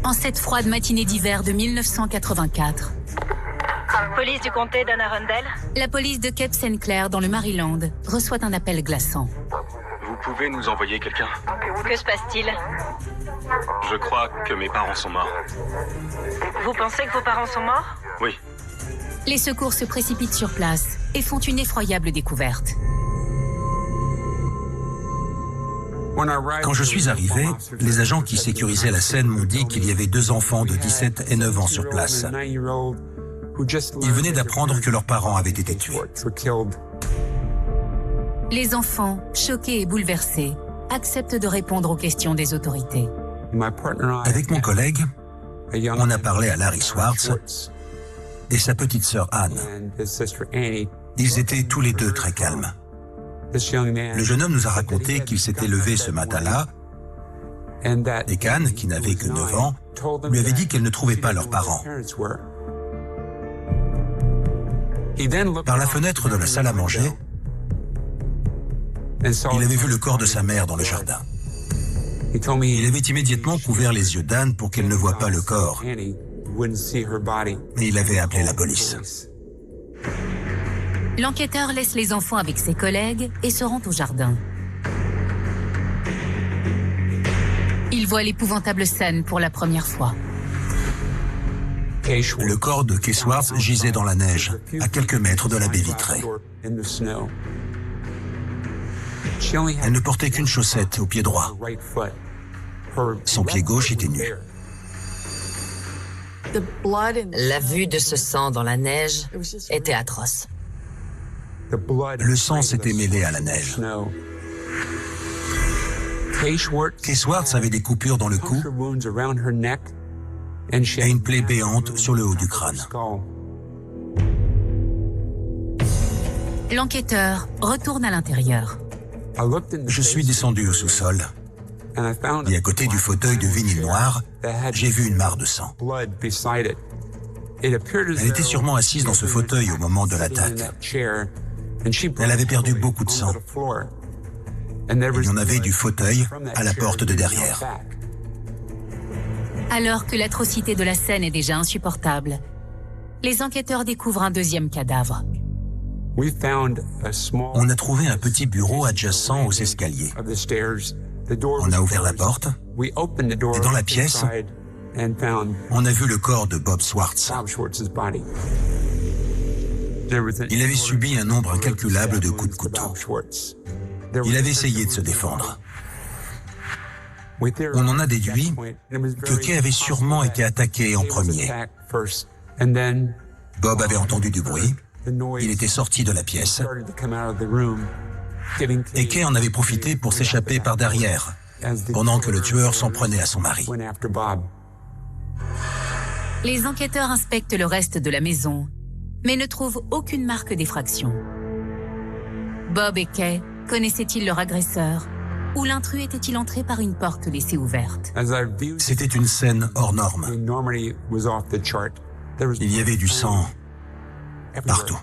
En cette froide matinée d'hiver de 1984, Police du comté d'Anne Arundel. la police de Cape St. Clair, dans le Maryland, reçoit un appel glaçant. Vous pouvez nous envoyer quelqu'un? Que se passe-t-il? Je crois que mes parents sont morts. Vous pensez que vos parents sont morts? Oui. Les secours se précipitent sur place et font une effroyable découverte. Quand je suis arrivé, les agents qui sécurisaient la scène m'ont dit qu'il y avait 2 enfants de 17 et 9 ans sur place. Ils venaient d'apprendre que leurs parents avaient été tués. Les enfants, choqués et bouleversés, acceptent de répondre aux questions des autorités. Avec mon collègue, on a parlé à Larry Swartz et sa petite sœur Anne. Ils étaient tous les deux très calmes. Le jeune homme nous a raconté qu'il s'était levé ce matin-là et qu'Anne, qui n'avait que 9 ans, lui avait dit qu'elle ne trouvait pas leurs parents. Par la fenêtre de la salle à manger, il avait vu le corps de sa mère dans le jardin. Il avait immédiatement couvert les yeux d'Anne pour qu'elle ne voie pas le corps, et il avait appelé la police. L'enquêteur laisse les enfants avec ses collègues et se rend au jardin. Il voit l'épouvantable scène pour la première fois. Le corps de Kay Swartz gisait dans la neige, à quelques mètres de la baie vitrée. Elle ne portait qu'une chaussette au pied droit. Son pied gauche était nu. La vue de ce sang dans la neige était atroce. Le sang s'était mêlé à la neige. Kay Swartz avait des coupures dans le cou et une plaie béante sur le haut du crâne. L'enquêteur retourne à l'intérieur. Je suis descendu au sous-sol et à côté du fauteuil de vinyle noir, j'ai vu une mare de sang. Elle était sûrement assise dans ce fauteuil au moment de l'attaque. Elle avait perdu beaucoup de sang. Il y en avait du fauteuil à la porte de derrière. Alors que l'atrocité de la scène est déjà insupportable, les enquêteurs découvrent un deuxième cadavre. On a trouvé un petit bureau adjacent aux escaliers. On a ouvert la porte et dans la pièce, on a vu le corps de Bob Swartz. Il avait subi un nombre incalculable de coups de couteau. Il avait essayé de se défendre. On en a déduit que Kay avait sûrement été attaqué en premier. Bob avait entendu du bruit. Il était sorti de la pièce. Et Kay en avait profité pour s'échapper par derrière, pendant que le tueur s'en prenait à son mari. Les enquêteurs inspectent le reste de la maison, mais ne trouvent aucune marque d'effraction. Bob et Kay connaissaient-ils leur agresseur, ou l'intrus était-il entré par une porte laissée ouverte? C'était une scène hors norme. Il y avait du sang partout.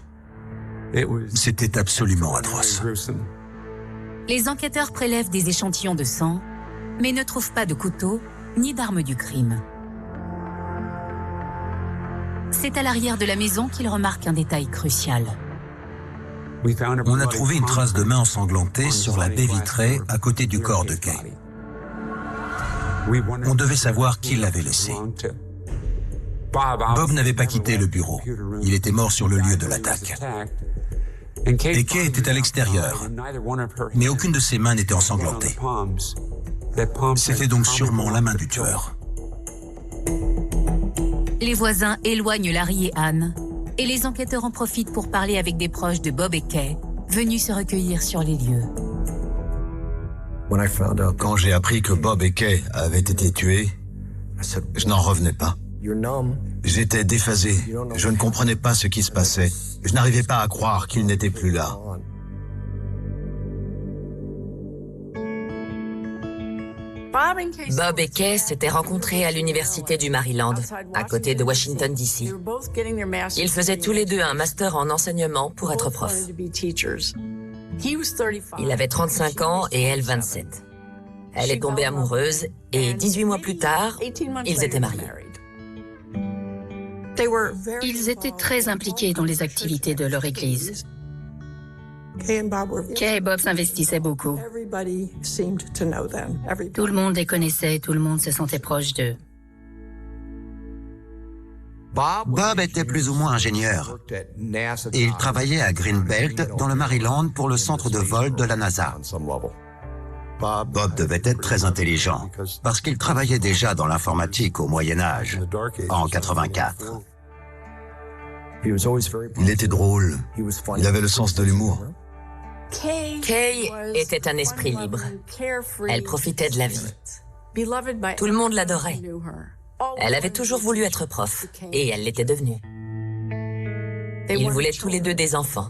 C'était absolument atroce. Les enquêteurs prélèvent des échantillons de sang, mais ne trouvent pas de couteau ni d'arme du crime. C'est à l'arrière de la maison qu'ils remarquent un détail crucial. On a trouvé une trace de main ensanglantée sur la baie vitrée à côté du corps de Kay. On devait savoir qui l'avait laissé. Bob n'avait pas quitté le bureau. Il était mort sur le lieu de l'attaque. Et Kay était à l'extérieur, mais aucune de ses mains n'était ensanglantée. C'était donc sûrement la main du tueur. Les voisins éloignent Larry et Anne, et les enquêteurs en profitent pour parler avec des proches de Bob et Kay, venus se recueillir sur les lieux. Quand j'ai appris que Bob et Kay avaient été tués, je n'en revenais pas. J'étais déphasé. Je ne comprenais pas ce qui se passait. Je n'arrivais pas à croire qu'ils n'étaient plus là. Bob et Kay s'étaient rencontrés à l'université du Maryland, à côté de Washington, D.C. Ils faisaient tous les deux un master en enseignement pour être prof. Il avait 35 ans et elle 27. Elle est tombée amoureuse et 18 mois plus tard, ils étaient mariés. Ils étaient très impliqués dans les activités de leur église. Kay et Bob s'investissaient beaucoup. Tout le monde les connaissait, tout le monde se sentait proche d'eux. Bob était plus ou moins ingénieur. Il travaillait à Greenbelt, dans le Maryland, pour le centre de vol de la NASA. Bob devait être très intelligent, parce qu'il travaillait déjà dans l'informatique au Moyen-Âge, en 84. Il était drôle. Il avait le sens de l'humour. Kay était un esprit libre. Elle profitait de la vie. Tout le monde l'adorait. Elle avait toujours voulu être prof, et elle l'était devenue. Ils voulaient tous les deux des enfants.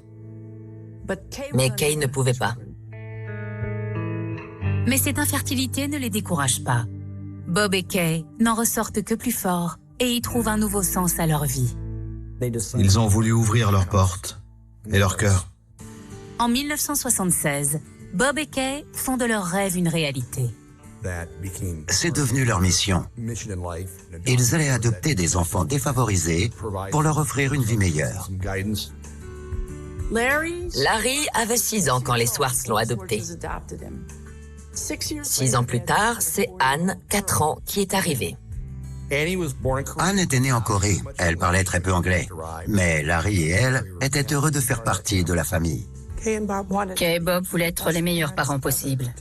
Mais Kay ne pouvait pas. Mais cette infertilité ne les décourage pas. Bob et Kay n'en ressortent que plus forts et y trouvent un nouveau sens à leur vie. Ils ont voulu ouvrir leurs portes et leur cœur. En 1976, Bob et Kay font de leur rêve une réalité. C'est devenu leur mission. Ils allaient adopter des enfants défavorisés pour leur offrir une vie meilleure. Larry avait 6 ans quand les Swartz l'ont adopté. 6 ans plus tard, c'est Anne, 4 ans, qui est arrivée. Anne était née en Corée. Elle parlait très peu anglais. Mais Larry et elle étaient heureux de faire partie de la famille. Kay et Bob voulaient être les meilleurs parents possibles.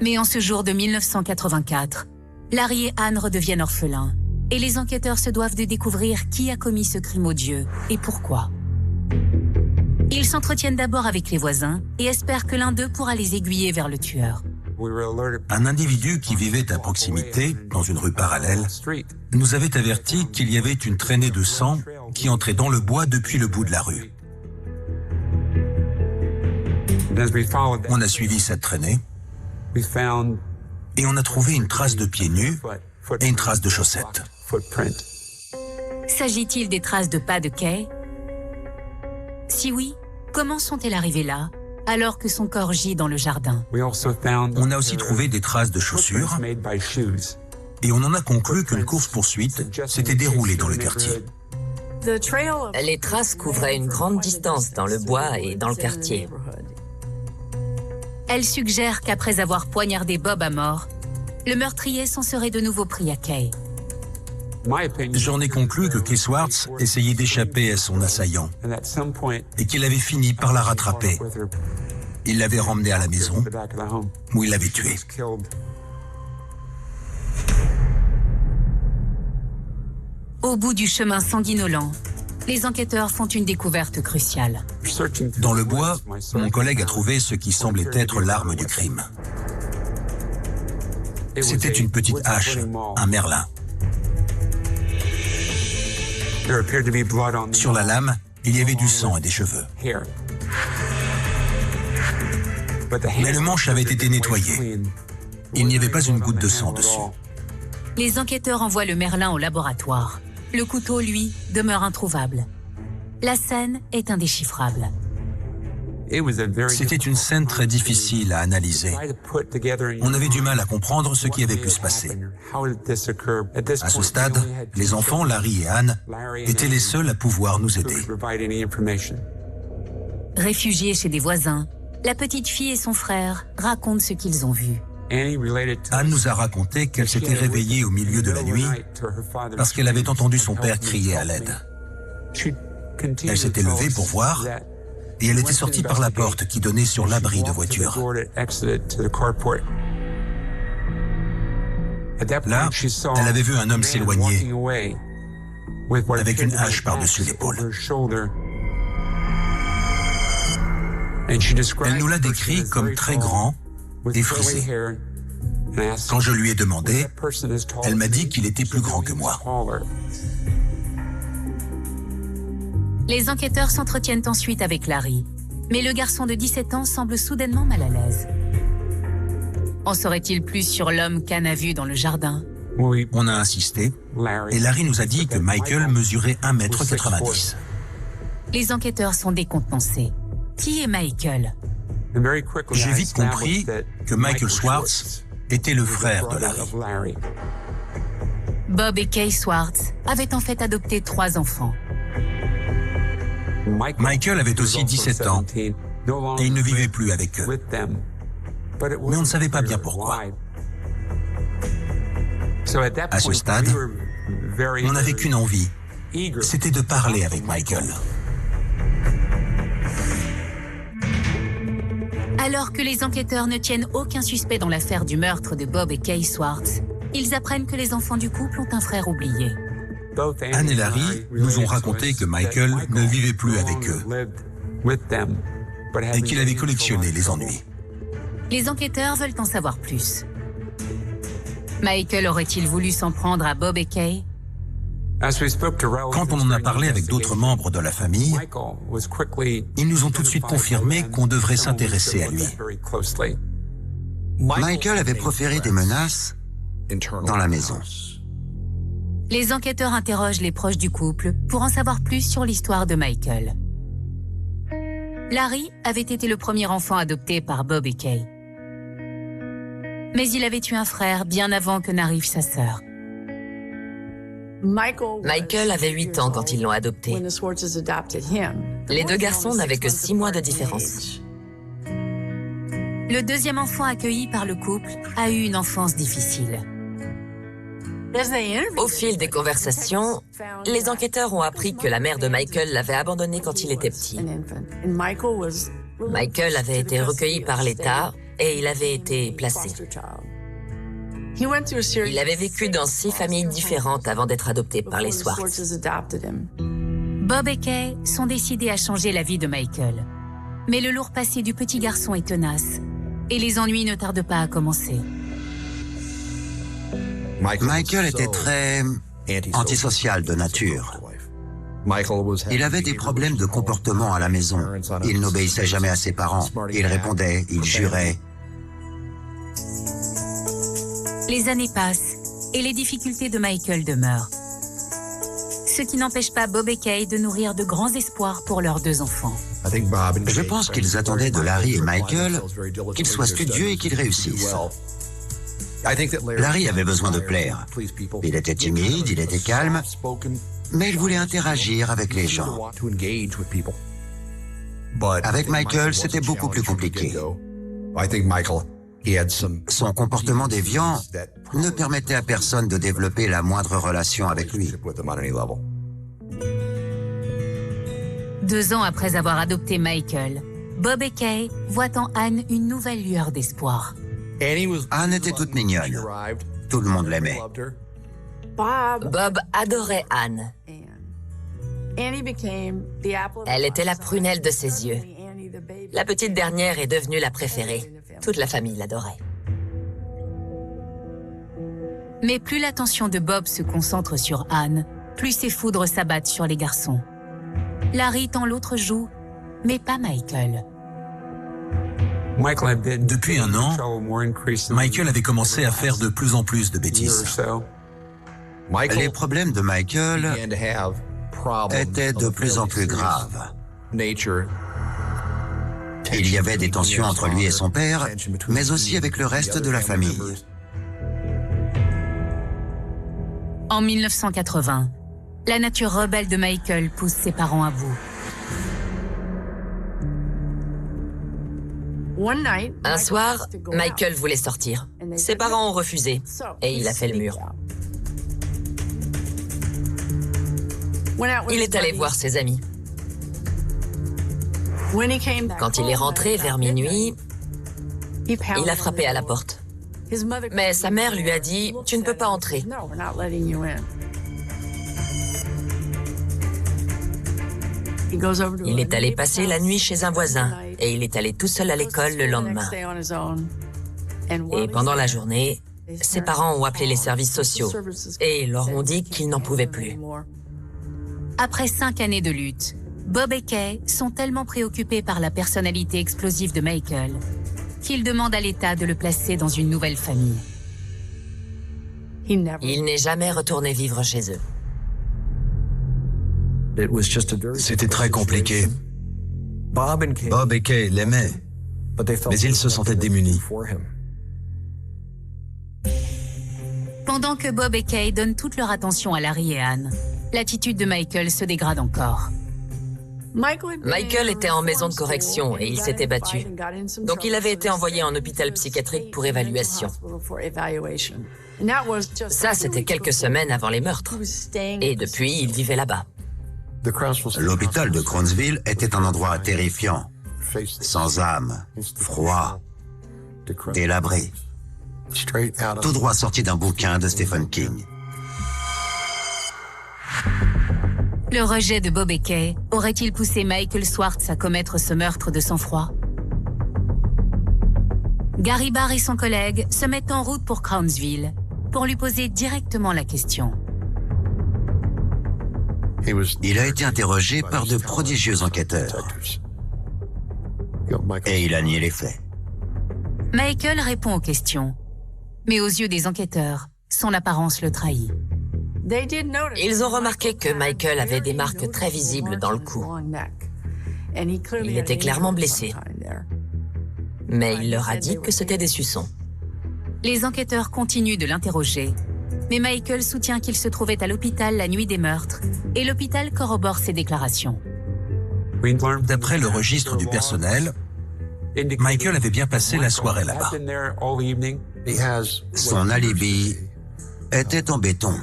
Mais en ce jour de 1984, Larry et Anne redeviennent orphelins. Et les enquêteurs se doivent de découvrir qui a commis ce crime odieux et pourquoi. Ils s'entretiennent d'abord avec les voisins et espèrent que l'un d'eux pourra les aiguiller vers le tueur. Un individu qui vivait à proximité, dans une rue parallèle, nous avait averti qu'il y avait une traînée de sang qui entrait dans le bois depuis le bout de la rue. On a suivi cette traînée et on a trouvé une trace de pieds nus et une trace de chaussettes. S'agit-il des traces de pas de Kay? Si oui, comment sont-elles arrivées là, alors que son corps gît dans le jardin? On a aussi trouvé des traces de chaussures et on en a conclu qu'une course-poursuite s'était déroulée dans le quartier. Les traces couvraient une grande distance dans le bois et dans le quartier. Elle suggère qu'après avoir poignardé Bob à mort, le meurtrier s'en serait de nouveau pris à Kay. J'en ai conclu que Kay Swartz essayait d'échapper à son assaillant et qu'il avait fini par la rattraper. Il l'avait ramenée à la maison où il l'avait tuée. Au bout du chemin sanguinolent, les enquêteurs font une découverte cruciale. Dans le bois, mon collègue a trouvé ce qui semblait être l'arme du crime. C'était une petite hache, un merlin. Sur la lame, il y avait du sang et des cheveux. Mais le manche avait été nettoyé. Il n'y avait pas une goutte de sang dessus. Les enquêteurs envoient le merlin au laboratoire. Le couteau, lui, demeure introuvable. La scène est indéchiffrable. C'était une scène très difficile à analyser. On avait du mal à comprendre ce qui avait pu se passer. À ce stade, les enfants, Larry et Anne, étaient les seuls à pouvoir nous aider. Réfugiés chez des voisins, la petite fille et son frère racontent ce qu'ils ont vu. Anne nous a raconté qu'elle s'était réveillée au milieu de la nuit parce qu'elle avait entendu son père crier à l'aide. Elle s'était levée pour voir et elle était sortie par la porte qui donnait sur l'abri de voiture. Là, elle avait vu un homme s'éloigner avec une hache par-dessus l'épaule. Elle nous l'a décrit comme très grand et frisé. Quand je lui ai demandé, elle m'a dit qu'il était plus grand que moi. Les enquêteurs s'entretiennent ensuite avec Larry, mais le garçon de 17 ans semble soudainement mal à l'aise. En saurait-il plus sur l'homme qu'Anne a vu dans le jardin? On a insisté, et Larry nous a dit que Michael mesurait 1,90 m. Les enquêteurs sont décontenancés. Qui est Michael? J'ai vite compris que Michael Schwartz était le frère de Larry. Bob et Kay Schwartz avaient en fait adopté 3 enfants. Michael avait aussi 17 ans et il ne vivait plus avec eux. Mais on ne savait pas bien pourquoi. À ce stade, on n'avait qu'une envie, c'était de parler avec Michael. Alors que les enquêteurs ne tiennent aucun suspect dans l'affaire du meurtre de Bob et Kay Schwartz, ils apprennent que les enfants du couple ont un frère oublié. Anne et Larry nous ont raconté que Michael ne vivait plus avec eux et qu'il avait collectionné les ennuis. Les enquêteurs veulent en savoir plus. Michael aurait-il voulu s'en prendre à Bob et Kay? Quand on en a parlé avec d'autres membres de la famille, ils nous ont tout de suite confirmé qu'on devrait s'intéresser à lui. Michael avait proféré des menaces dans la maison. Les enquêteurs interrogent les proches du couple pour en savoir plus sur l'histoire de Michael. Larry avait été le premier enfant adopté par Bob et Kay. Mais il avait eu un frère bien avant que n'arrive sa sœur. Michael avait 8 ans quand ils l'ont adopté. Les 2 garçons n'avaient que 6 mois de différence. Le deuxième enfant accueilli par le couple a eu une enfance difficile. Au fil des conversations, les enquêteurs ont appris que la mère de Michael l'avait abandonné quand il était petit. Michael avait été recueilli par l'État et il avait été placé. Il avait vécu dans 6 familles différentes avant d'être adopté par les Schwartz. Bob et Kay sont décidés à changer la vie de Michael. Mais le lourd passé du petit garçon est tenace et les ennuis ne tardent pas à commencer. Michael était très antisocial de nature. Il avait des problèmes de comportement à la maison. Il n'obéissait jamais à ses parents. Il répondait, il jurait. Les années passent et les difficultés de Michael demeurent. Ce qui n'empêche pas Bob et Kay de nourrir de grands espoirs pour leurs 2 enfants. Je pense qu'ils attendaient de Larry et Michael qu'ils soient studieux et qu'ils réussissent. Larry avait besoin de plaire. Il était timide, il était calme, mais il voulait interagir avec les gens. Avec Michael, c'était beaucoup plus compliqué. Son comportement déviant ne permettait à personne de développer la moindre relation avec lui. 2 ans après avoir adopté Michael, Bob et Kay voient en Anne une nouvelle lueur d'espoir. Anne était toute mignonne. Tout le monde l'aimait. Bob adorait Anne. Elle était la prunelle de ses yeux. La petite dernière est devenue la préférée. Toute la famille l'adorait. Mais plus l'attention de Bob se concentre sur Anne, plus ses foudres s'abattent sur les garçons. Larry tend l'autre joue, mais pas Michael. Depuis 1 an, Michael avait commencé à faire de plus en plus de bêtises. Les problèmes de Michael étaient de plus en plus graves. Il y avait des tensions entre lui et son père, mais aussi avec le reste de la famille. En 1980, la nature rebelle de Michael pousse ses parents à bout. Un soir, Michael voulait sortir. Ses parents ont refusé et il a fait le mur. Il est allé voir ses amis. Quand il est rentré vers minuit, il a frappé à la porte. Mais sa mère lui a dit « Tu ne peux pas entrer ». Il est allé passer la nuit chez un voisin et il est allé tout seul à l'école le lendemain. Et pendant la journée, ses parents ont appelé les services sociaux et leur ont dit qu'ils n'en pouvaient plus. Après 5 années de lutte, Bob et Kay sont tellement préoccupés par la personnalité explosive de Michael qu'ils demandent à l'État de le placer dans une nouvelle famille. Il n'est jamais retourné vivre chez eux. C'était très compliqué. Bob et Kay l'aimaient, mais ils se sentaient démunis. Pendant que Bob et Kay donnent toute leur attention à Larry et Anne, l'attitude de Michael se dégrade encore. Michael était en maison de correction et il s'était battu. Donc il avait été envoyé en hôpital psychiatrique pour évaluation. Ça, c'était quelques semaines avant les meurtres. Et depuis, il vivait là-bas. L'hôpital de Crownsville était un endroit terrifiant, sans âme, froid, délabré, tout droit sorti d'un bouquin de Stephen King. Le rejet de Bob et Kay aurait-il poussé Michael Swartz à commettre ce meurtre de sang-froid? Gary Barr et son collègue se mettent en route pour Crownsville pour lui poser directement la question. Il a été interrogé par de prodigieux enquêteurs et il a nié les faits. Michael répond aux questions, mais aux yeux des enquêteurs, son apparence le trahit. Ils ont remarqué que Michael avait des marques très visibles dans le cou. Il était clairement blessé. Mais il leur a dit que c'était des suçons. Les enquêteurs continuent de l'interroger, mais Michael soutient qu'il se trouvait à l'hôpital la nuit des meurtres et l'hôpital corrobore ses déclarations. D'après le registre du personnel, Michael avait bien passé la soirée là-bas. Son alibi était en béton.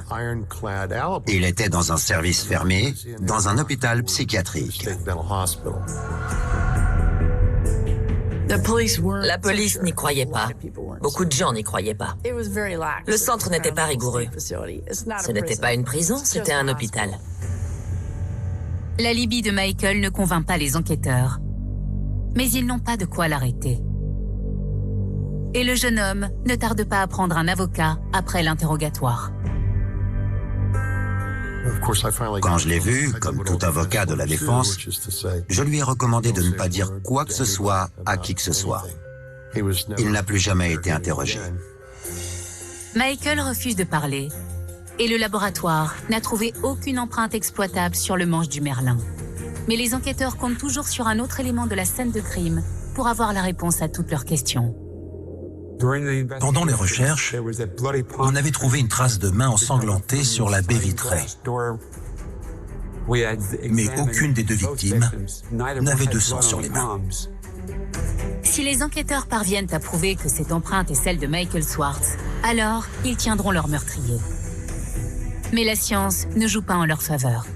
Il était dans un service fermé, dans un hôpital psychiatrique. La police n'y croyait pas. Beaucoup de gens n'y croyaient pas. Le centre n'était pas rigoureux. Ce n'était pas une prison, c'était un hôpital. L'alibi de Michael ne convainc pas les enquêteurs, mais ils n'ont pas de quoi l'arrêter. Et le jeune homme ne tarde pas à prendre un avocat après l'interrogatoire. Quand je l'ai vu, comme tout avocat de la défense, je lui ai recommandé de ne pas dire quoi que ce soit à qui que ce soit. Il n'a plus jamais été interrogé. Michael refuse de parler et le laboratoire n'a trouvé aucune empreinte exploitable sur le manche du merlin. Mais les enquêteurs comptent toujours sur un autre élément de la scène de crime pour avoir la réponse à toutes leurs questions. Pendant les recherches, on avait trouvé une trace de main ensanglantée sur la baie vitrée. Mais aucune des deux victimes n'avait de sang sur les mains. Si les enquêteurs parviennent à prouver que cette empreinte est celle de Michael Swartz, alors ils tiendront leur meurtrier. Mais la science ne joue pas en leur faveur.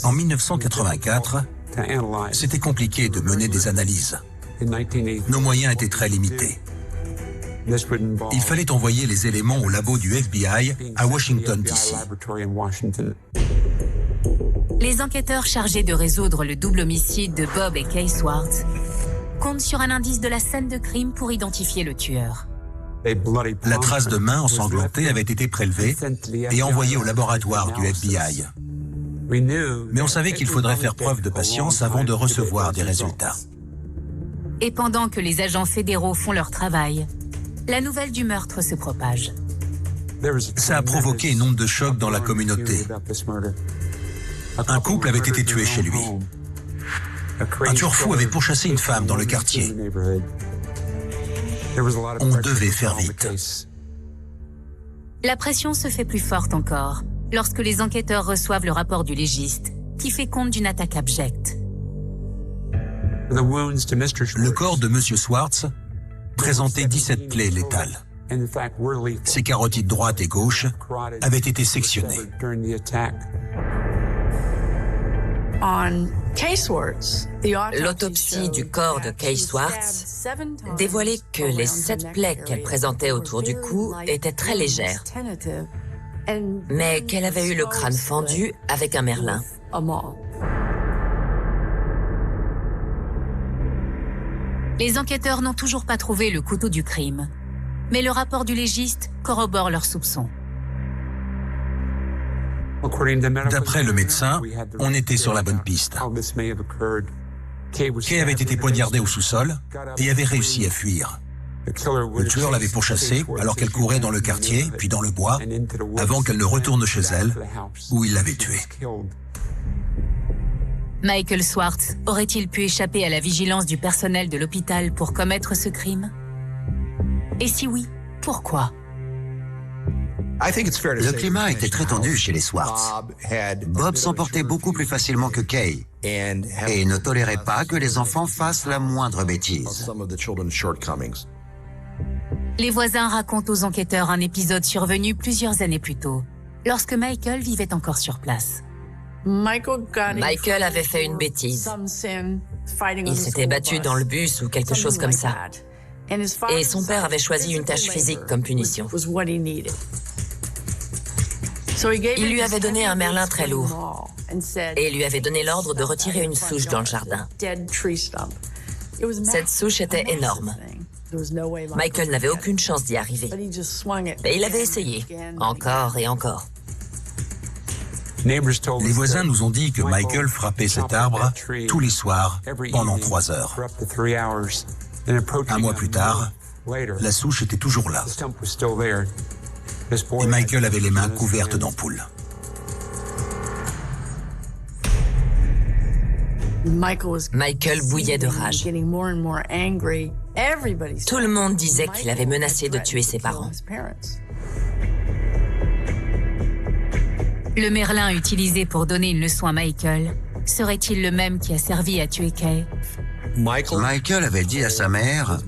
En 1984, c'était compliqué de mener des analyses. Nos moyens étaient très limités. Il fallait envoyer les éléments au labo du FBI à Washington, D.C. Les enquêteurs chargés de résoudre le double homicide de Bob et Kay Swartz comptent sur un indice de la scène de crime pour identifier le tueur. La trace de main ensanglantée avait été prélevée et envoyée au laboratoire du FBI. Mais on savait qu'il faudrait faire preuve de patience avant de recevoir des résultats. Et pendant que les agents fédéraux font leur travail, la nouvelle du meurtre se propage. Ça a provoqué une onde de choc dans la communauté. Un couple avait été tué chez lui. Un tueur fou avait pourchassé une femme dans le quartier. On devait faire vite. La pression se fait plus forte encore lorsque les enquêteurs reçoivent le rapport du légiste qui fait compte d'une attaque abjecte. Le corps de M. Swartz présentait 17 plaies létales. Ses carotides droite et gauche avaient été sectionnées. L'autopsie du corps de Kay Swartz dévoilait que les 7 plaies qu'elle présentait autour du cou étaient très légères, mais qu'elle avait eu le crâne fendu avec un merlin. Les enquêteurs n'ont toujours pas trouvé le couteau du crime, mais le rapport du légiste corrobore leurs soupçons. D'après le médecin, on était sur la bonne piste. Kay avait été poignardée au sous-sol et avait réussi à fuir. Le tueur l'avait pourchassée alors qu'elle courait dans le quartier, puis dans le bois, avant qu'elle ne retourne chez elle, où il l'avait tuée. Michael Swartz aurait-il pu échapper à la vigilance du personnel de l'hôpital pour commettre ce crime? Et si oui, pourquoi? Le climat était très tendu chez les Swartz. Bob s'emportait beaucoup plus facilement que Kay et ne tolérait pas que les enfants fassent la moindre bêtise. Les voisins racontent aux enquêteurs un épisode survenu plusieurs années plus tôt, lorsque Michael vivait encore sur place. Michael avait fait une bêtise. Il s'était battu dans le bus ou quelque chose comme ça. Et son père avait choisi une tâche physique comme punition. Il lui avait donné un merlin très lourd et lui avait donné l'ordre de retirer une souche dans le jardin. Cette souche était énorme. Michael n'avait aucune chance d'y arriver. Mais il avait essayé, encore et encore. Les voisins nous ont dit que Michael frappait cet arbre tous les soirs pendant 3 heures. Un mois plus tard, la souche était toujours là. Et Michael avait les mains couvertes d'ampoules. Michael bouillait de rage. Tout le monde disait qu'il avait menacé de tuer ses parents. Le merlin utilisé pour donner une leçon à Michael serait-il le même qui a servi à tuer Kay? Michael avait dit à sa mère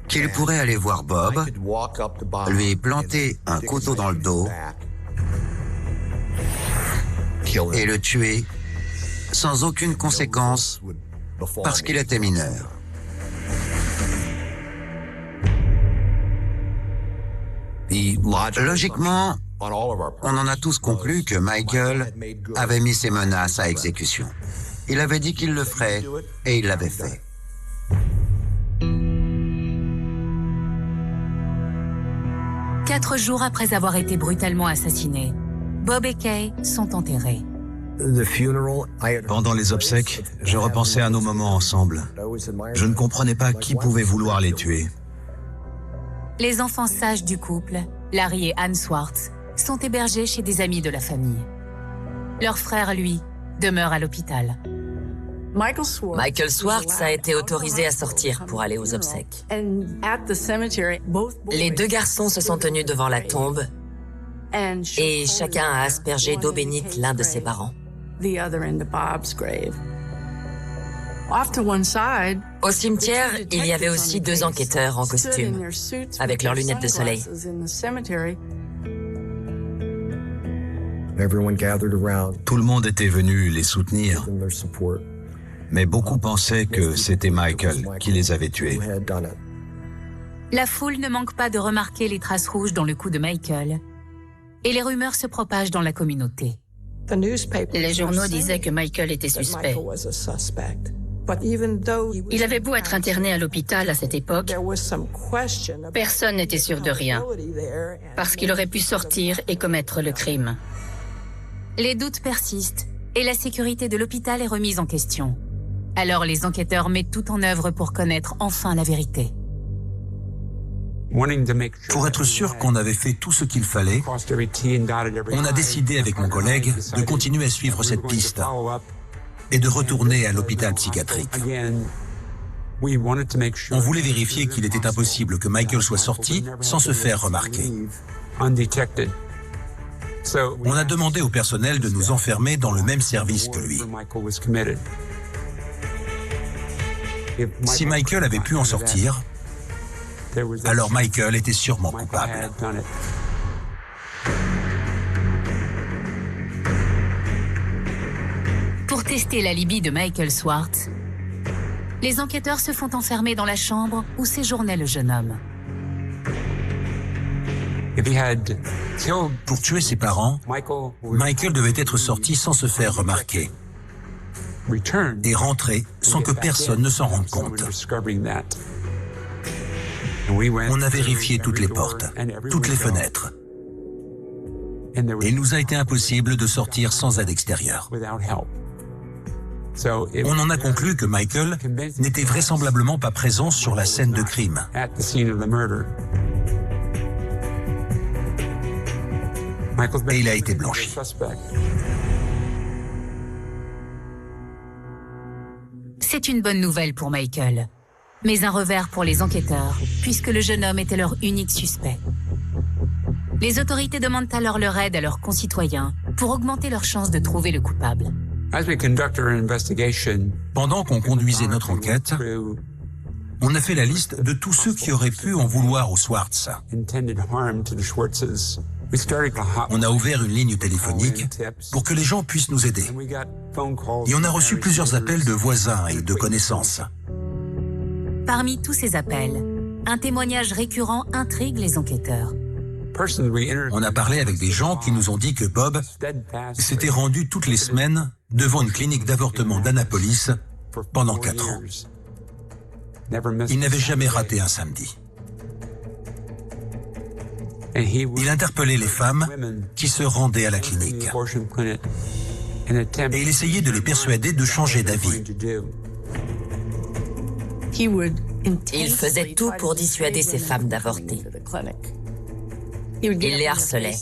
qu'il pourrait aller voir Bob, lui planter un couteau dans le dos et le tuer sans aucune conséquence parce qu'il était mineur. Logiquement, on en a tous conclu que Michael avait mis ses menaces à exécution. Il avait dit qu'il le ferait et il l'avait fait. Quatre jours après avoir été brutalement assassinés, Bob et Kay sont enterrés. Pendant les obsèques, je repensais à nos moments ensemble. Je ne comprenais pas qui pouvait vouloir les tuer. Les enfants sages du couple, Larry et Anne Swartz, sont hébergés chez des amis de la famille. Leur frère, lui, demeure à l'hôpital. Michael Swartz a été autorisé à sortir pour aller aux obsèques. Les deux garçons se sont tenus devant la tombe et chacun a aspergé d'eau bénite l'un de ses parents. Au cimetière, il y avait aussi deux enquêteurs en costume, avec leurs lunettes de soleil. Tout le monde était venu les soutenir, mais beaucoup pensaient que c'était Michael qui les avait tués. La foule ne manque pas de remarquer les traces rouges dans le cou de Michael, et les rumeurs se propagent dans la communauté. Les journaux disaient que Michael était suspect. Il avait beau être interné à l'hôpital à cette époque, personne n'était sûr de rien, parce qu'il aurait pu sortir et commettre le crime. Les doutes persistent et la sécurité de l'hôpital est remise en question. Alors les enquêteurs mettent tout en œuvre pour connaître enfin la vérité. Pour être sûr qu'on avait fait tout ce qu'il fallait, on a décidé avec mon collègue de continuer à suivre cette piste et de retourner à l'hôpital psychiatrique. On voulait vérifier qu'il était impossible que Michael soit sorti sans se faire remarquer. On a demandé au personnel de nous enfermer dans le même service que lui. Si Michael avait pu en sortir, alors Michael était sûrement coupable. Pour tester l'alibi de Michael Swartz, les enquêteurs se font enfermer dans la chambre où séjournait le jeune homme. Pour tuer ses parents, Michael devait être sorti sans se faire remarquer et rentrer sans que personne ne s'en rende compte. On a vérifié toutes les portes, toutes les fenêtres. Et il nous a été impossible de sortir sans aide extérieure. On en a conclu que Michael n'était vraisemblablement pas présent sur la scène de crime. Et il a été blanchi. C'est une bonne nouvelle pour Michael, mais un revers pour les enquêteurs, puisque le jeune homme était leur unique suspect. Les autorités demandent alors leur aide à leurs concitoyens pour augmenter leurs chances de trouver le coupable. Pendant qu'on conduisait notre enquête, on a fait la liste de tous ceux qui auraient pu en vouloir aux Swartz. On a ouvert une ligne téléphonique pour que les gens puissent nous aider. Et on a reçu plusieurs appels de voisins et de connaissances. Parmi tous ces appels, un témoignage récurrent intrigue les enquêteurs. On a parlé avec des gens qui nous ont dit que Bob s'était rendu toutes les semaines devant une clinique d'avortement d'Annapolis pendant 4 ans. Il n'avait jamais raté un samedi. Il interpellait les femmes qui se rendaient à la clinique. Et il essayait de les persuader de changer d'avis. Il faisait tout pour dissuader ces femmes d'avorter. Il les harcelait.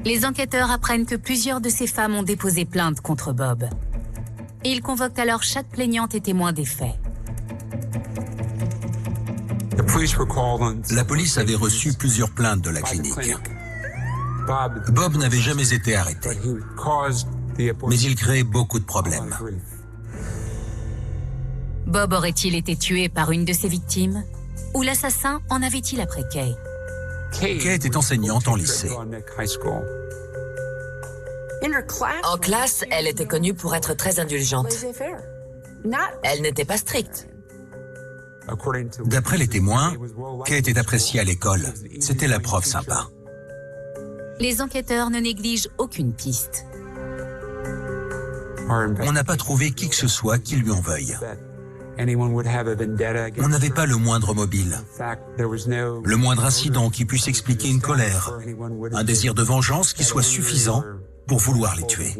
Les enquêteurs apprennent que plusieurs de ces femmes ont déposé plainte contre Bob. Et ils convoquent alors chaque plaignante et témoin des faits. La police avait reçu plusieurs plaintes de la clinique. Bob n'avait jamais été arrêté, mais il créait beaucoup de problèmes. Bob aurait-il été tué par une de ses victimes? Ou l'assassin en avait-il après Kay? Kay était enseignante en lycée. En classe, elle était connue pour être très indulgente. Elle n'était pas stricte. D'après les témoins, Kay était appréciée à l'école. C'était la prof sympa. Les enquêteurs ne négligent aucune piste. On n'a pas trouvé qui que ce soit qui lui en veuille. On n'avait pas le moindre mobile, le moindre incident qui puisse expliquer une colère, un désir de vengeance qui soit suffisant pour vouloir les tuer.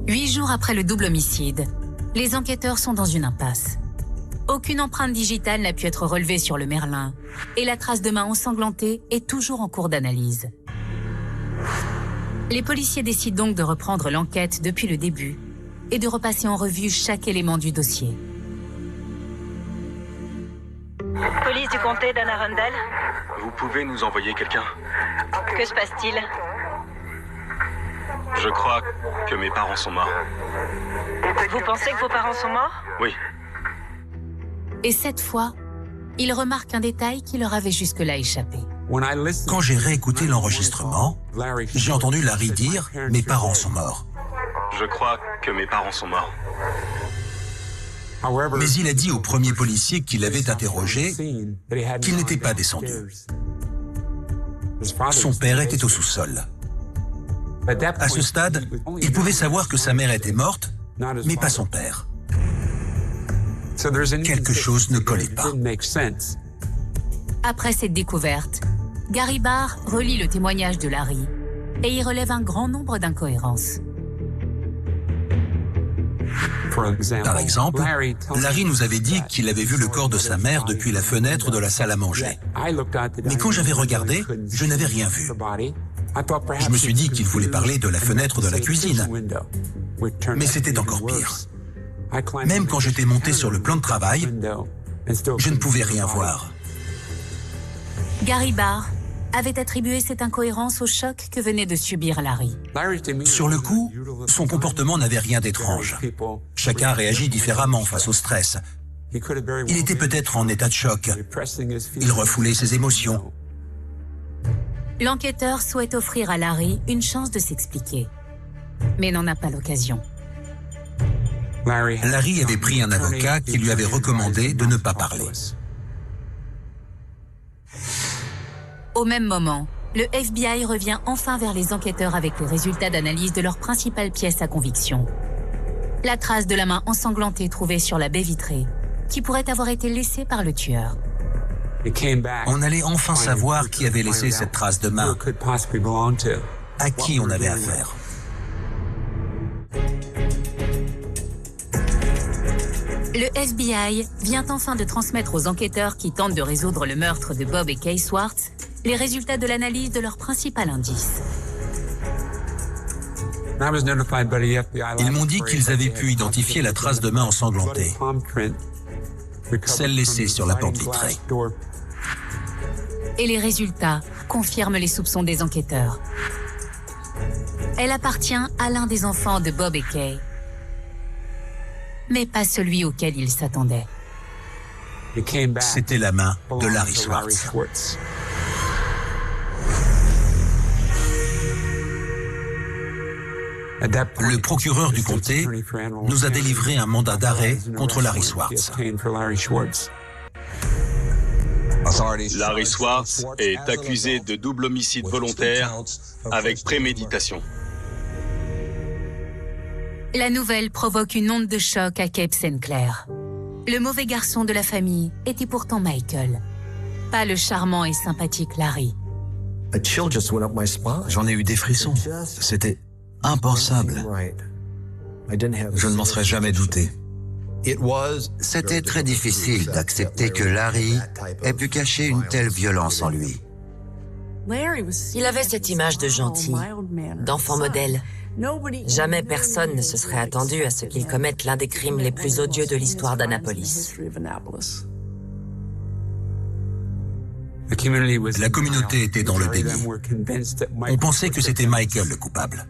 Huit jours après le double homicide, les enquêteurs sont dans une impasse. Aucune empreinte digitale n'a pu être relevée sur le Merlin et la trace de main ensanglantée est toujours en cours d'analyse. Les policiers décident donc de reprendre l'enquête depuis le début et de repasser en revue chaque élément du dossier. Police du comté d'Anne Arundel? Vous pouvez nous envoyer quelqu'un? Que se passe-t-il? Je crois que mes parents sont morts. Vous pensez que vos parents sont morts? Oui. Et cette fois, ils remarquent un détail qui leur avait jusque-là échappé. Quand j'ai réécouté l'enregistrement, j'ai entendu Larry dire « Mes parents sont morts ». Je crois que mes parents sont morts. Mais il a dit au premier policier qui l'avait interrogé qu'il n'était pas descendu. Son père était au sous-sol. À ce stade, il pouvait savoir que sa mère était morte, mais pas son père. Quelque chose ne collait pas. Après cette découverte, Gary Barr relit le témoignage de Larry et y relève un grand nombre d'incohérences. Par exemple, Larry nous avait dit qu'il avait vu le corps de sa mère depuis la fenêtre de la salle à manger. Mais quand j'avais regardé, je n'avais rien vu. Je me suis dit qu'il voulait parler de la fenêtre de la cuisine. Mais c'était encore pire. Même quand j'étais monté sur le plan de travail, je ne pouvais rien voir. Gary Barr avait attribué cette incohérence au choc que venait de subir Larry. Sur le coup, son comportement n'avait rien d'étrange. Chacun réagit différemment face au stress. Il était peut-être en état de choc. Il refoulait ses émotions. L'enquêteur souhaite offrir à Larry une chance de s'expliquer, mais n'en a pas l'occasion. Larry avait pris un avocat qui lui avait recommandé de ne pas parler. Au même moment, le FBI revient enfin vers les enquêteurs avec les résultats d'analyse de leur principale pièce à conviction. La trace de la main ensanglantée trouvée sur la baie vitrée, qui pourrait avoir été laissée par le tueur. On allait enfin savoir qui avait laissé cette trace de main, à qui on avait affaire. Le FBI vient enfin de transmettre aux enquêteurs qui tentent de résoudre le meurtre de Bob et Kay Swartz les résultats de l'analyse de leur principal indice. Ils m'ont dit qu'ils avaient pu identifier la trace de main ensanglantée, celle laissée sur la porte vitrée. Et les résultats confirment les soupçons des enquêteurs. Elle appartient à l'un des enfants de Bob et Kay, mais pas celui auquel ils s'attendaient. C'était la main de Larry Swartz. Le procureur du comté nous a délivré un mandat d'arrêt contre Larry Swartz. Larry Swartz est accusé de double homicide volontaire avec préméditation. La nouvelle provoque une onde de choc à Cape St. Clair. Le mauvais garçon de la famille était pourtant Michael, pas le charmant et sympathique Larry. J'en ai eu des frissons. C'était impensable. Je ne m'en serais jamais douté. C'était très difficile d'accepter que Larry ait pu cacher une telle violence en lui. Il avait cette image de gentil, d'enfant modèle. Jamais personne ne se serait attendu à ce qu'il commette l'un des crimes les plus odieux de l'histoire d'Annapolis. La communauté était dans le déni. On pensait que c'était Michael le coupable.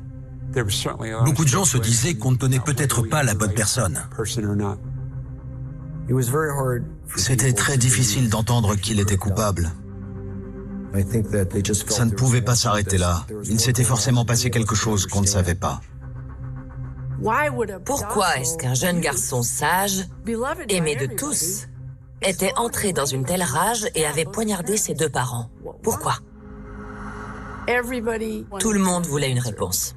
Beaucoup de gens se disaient qu'on ne tenait peut-être pas la bonne personne. C'était très difficile d'entendre qu'il était coupable. Ça ne pouvait pas s'arrêter là. Il s'était forcément passé quelque chose qu'on ne savait pas. Pourquoi est-ce qu'un jeune garçon sage, aimé de tous, était entré dans une telle rage et avait poignardé ses deux parents? Pourquoi? Tout le monde voulait une réponse.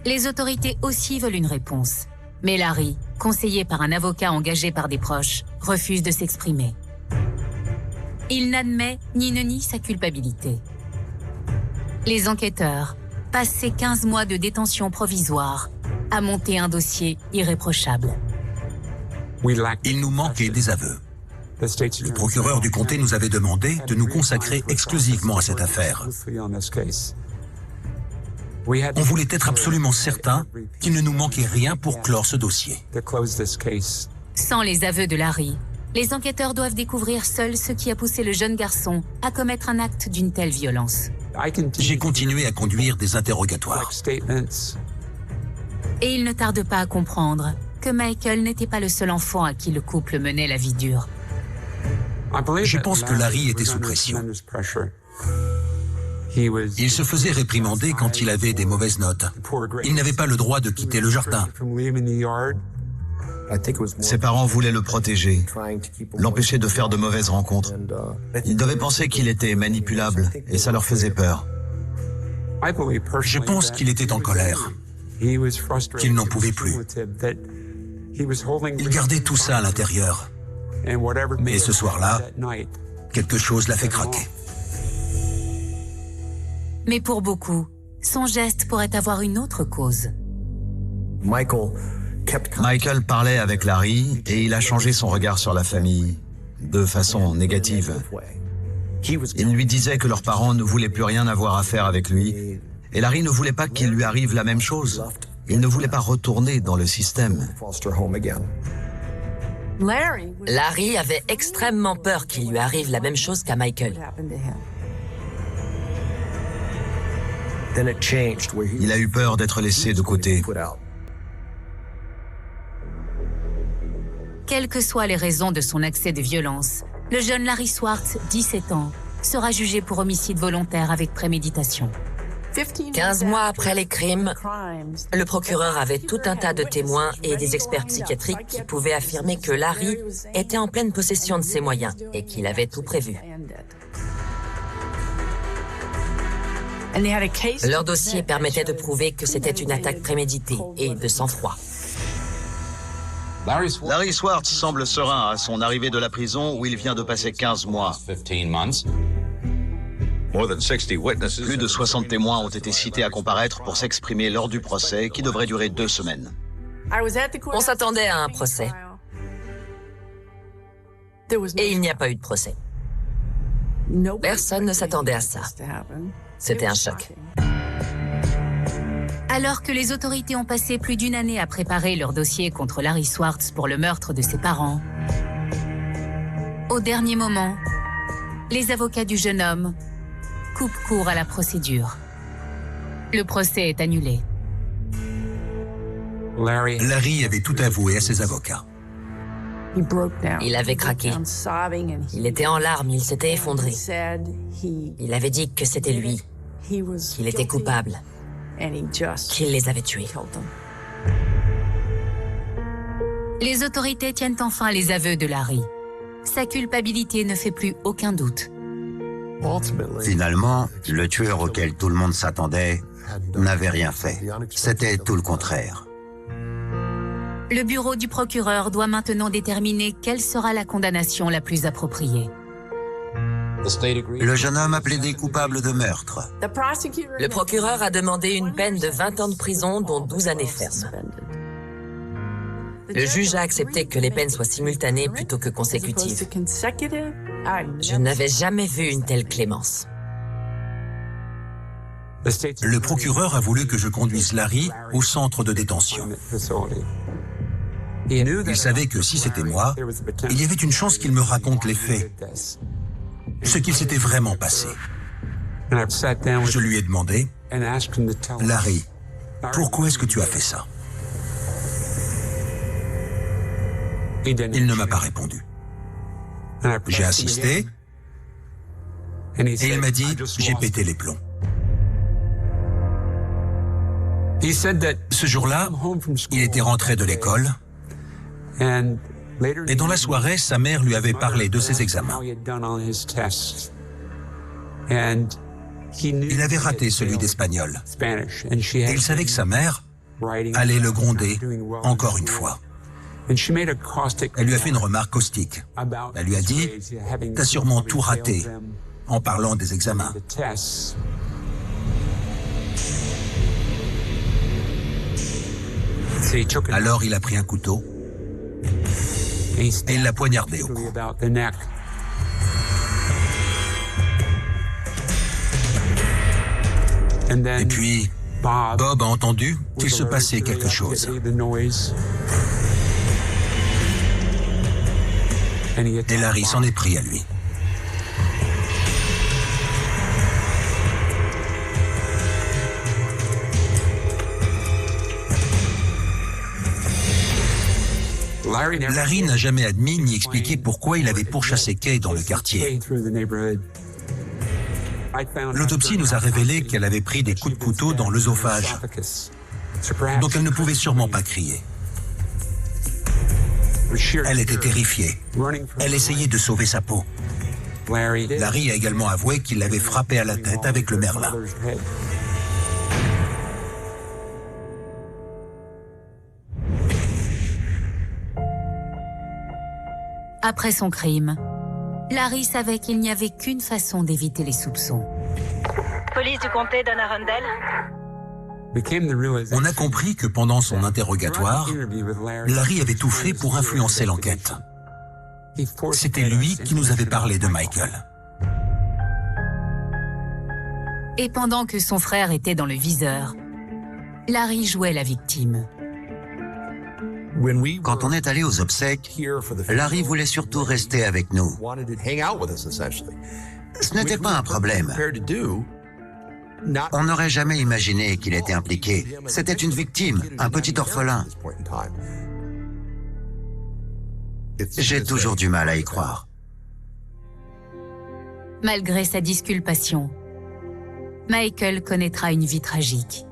Les autorités aussi veulent une réponse. Mais Larry, conseillé par un avocat engagé par des proches, refuse de s'exprimer. Il n'admet ni ne nie sa culpabilité. Les enquêteurs passent ces 15 mois de détention provisoire à monter un dossier irréprochable. Il nous manquait des aveux. Le procureur du comté nous avait demandé de nous consacrer exclusivement à cette affaire. On voulait être absolument certain qu'il ne nous manquait rien pour clore ce dossier. Sans les aveux de Larry, les enquêteurs doivent découvrir seuls ce qui a poussé le jeune garçon à commettre un acte d'une telle violence. J'ai continué à conduire des interrogatoires. Et il ne tarde pas à comprendre que Michael n'était pas le seul enfant à qui le couple menait la vie dure. Je pense que Larry était sous pression. Il se faisait réprimander quand il avait des mauvaises notes. Il n'avait pas le droit de quitter le jardin. Ses parents voulaient le protéger, l'empêcher de faire de mauvaises rencontres. Ils devaient penser qu'il était manipulable et ça leur faisait peur. Je pense qu'il était en colère, qu'il n'en pouvait plus. Il gardait tout ça à l'intérieur. Mais ce soir-là, quelque chose l'a fait craquer. Mais pour beaucoup, son geste pourrait avoir une autre cause. Michael parlait avec Larry et il a changé son regard sur la famille de façon négative. Il lui disait que leurs parents ne voulaient plus rien avoir à faire avec lui et Larry ne voulait pas qu'il lui arrive la même chose. Il ne voulait pas retourner dans le système. Larry avait extrêmement peur qu'il lui arrive la même chose qu'à Michael. Il a eu peur d'être laissé de côté. Quelles que soient les raisons de son accès de violence, le jeune Larry Swartz, 17 ans, sera jugé pour homicide volontaire avec préméditation. 15 mois après les crimes, le procureur avait tout un tas de témoins et des experts psychiatriques qui pouvaient affirmer que Larry était en pleine possession de ses moyens et qu'il avait tout prévu. Leur dossier permettait de prouver que c'était une attaque préméditée et de sang-froid. Larry Swartz semble serein à son arrivée de la prison où il vient de passer 15 mois. Plus de 60 témoins ont été cités à comparaître pour s'exprimer lors du procès qui devrait durer 2 semaines. On s'attendait à un procès. Et il n'y a pas eu de procès. Personne ne s'attendait à ça. C'était un choc. Alors que les autorités ont passé plus d'1 année à préparer leur dossier contre Larry Swartz pour le meurtre de ses parents, au dernier moment, les avocats du jeune homme coupent court à la procédure. Le procès est annulé. Larry avait tout avoué à ses avocats. Il avait craqué. Il était en larmes, il s'était effondré. Il avait dit que c'était lui, qu'il était coupable, qu'il les avait tués. Les autorités tiennent enfin les aveux de Larry. Sa culpabilité ne fait plus aucun doute. Finalement, le tueur auquel tout le monde s'attendait n'avait rien fait. C'était tout le contraire. Le bureau du procureur doit maintenant déterminer quelle sera la condamnation la plus appropriée. Le jeune homme a plaidé coupable de meurtre. Le procureur a demandé une peine de 20 ans de prison, dont 12 années fermes. Le juge a accepté que les peines soient simultanées plutôt que consécutives. Je n'avais jamais vu une telle clémence. Le procureur a voulu que je conduise Larry au centre de détention. Il savait que si c'était moi, il y avait une chance qu'il me raconte les faits, ce qu'il s'était vraiment passé. Je lui ai demandé, « Larry, pourquoi est-ce que tu as fait ça ?» Il ne m'a pas répondu. J'ai insisté et il m'a dit « J'ai pété les plombs ». Ce jour-là, il était rentré de l'école et dans la soirée, sa mère lui avait parlé de ses examens. Il avait raté celui d'espagnol et il savait que sa mère allait le gronder encore une fois. Elle lui a fait une remarque caustique. Elle lui a dit « T'as sûrement tout raté » en parlant des examens. Alors il a pris un couteau et il l'a poignardé au cou. Et puis, Bob a entendu qu'il se passait quelque chose. Et Larry s'en est pris à lui. Larry n'a jamais admis ni expliqué pourquoi il avait pourchassé Kay dans le quartier. L'autopsie nous a révélé qu'elle avait pris des coups de couteau dans l'œsophage, donc elle ne pouvait sûrement pas crier. Elle était terrifiée. Elle essayait de sauver sa peau. Larry a également avoué qu'il l'avait frappée à la tête avec le merlin. Après son crime, Larry savait qu'il n'y avait qu'une façon d'éviter les soupçons. Police du comté d'Anne Arundel. On a compris que pendant son interrogatoire, Larry avait tout fait pour influencer l'enquête. C'était lui qui nous avait parlé de Michael. Et pendant que son frère était dans le viseur, Larry jouait la victime. Quand on est allé aux obsèques, Larry voulait surtout rester avec nous. Ce n'était pas un problème. On n'aurait jamais imaginé qu'il était impliqué. C'était une victime, un petit orphelin. J'ai toujours du mal à y croire. Malgré sa disculpation, Michael connaîtra une vie tragique.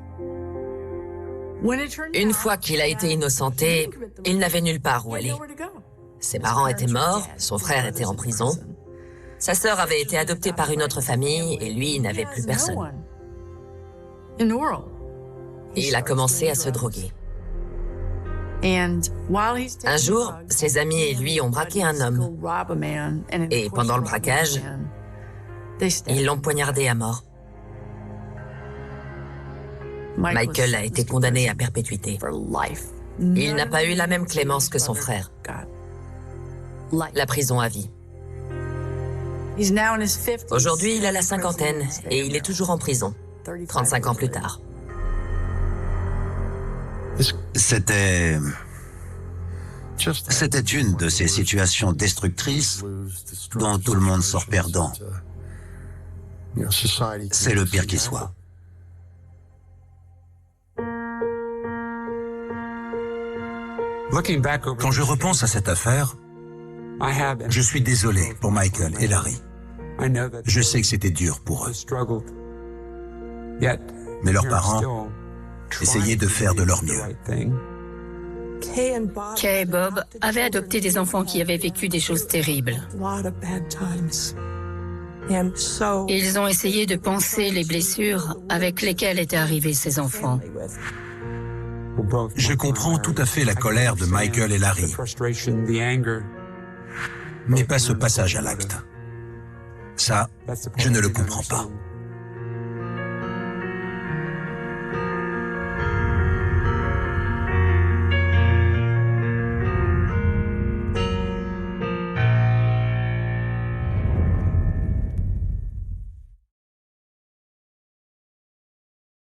Une fois qu'il a été innocenté, il n'avait nulle part où aller. Ses parents étaient morts, son frère était en prison, sa sœur avait été adoptée par une autre famille et lui n'avait plus personne. Il a commencé à se droguer. Un jour, ses amis et lui ont braqué un homme. Et pendant le braquage, Ils l'ont poignardé à mort. Michael a été condamné à perpétuité. Il n'a pas eu la même clémence que son frère. La prison à vie. Aujourd'hui, il a la cinquantaine et il est toujours en prison, 35 ans plus tard. C'était une de ces situations destructrices dont tout le monde sort perdant. C'est le pire qui soit. Quand je repense à cette affaire, je suis désolé pour Michael et Larry. Je sais que c'était dur pour eux. Mais leurs parents essayaient de faire de leur mieux. Kay et Bob avaient adopté des enfants qui avaient vécu des choses terribles. Ils ont essayé de panser les blessures avec lesquelles étaient arrivés ces enfants. Je comprends tout à fait la colère de Michael et Larry, mais pas ce passage à l'acte. Ça, je ne le comprends pas.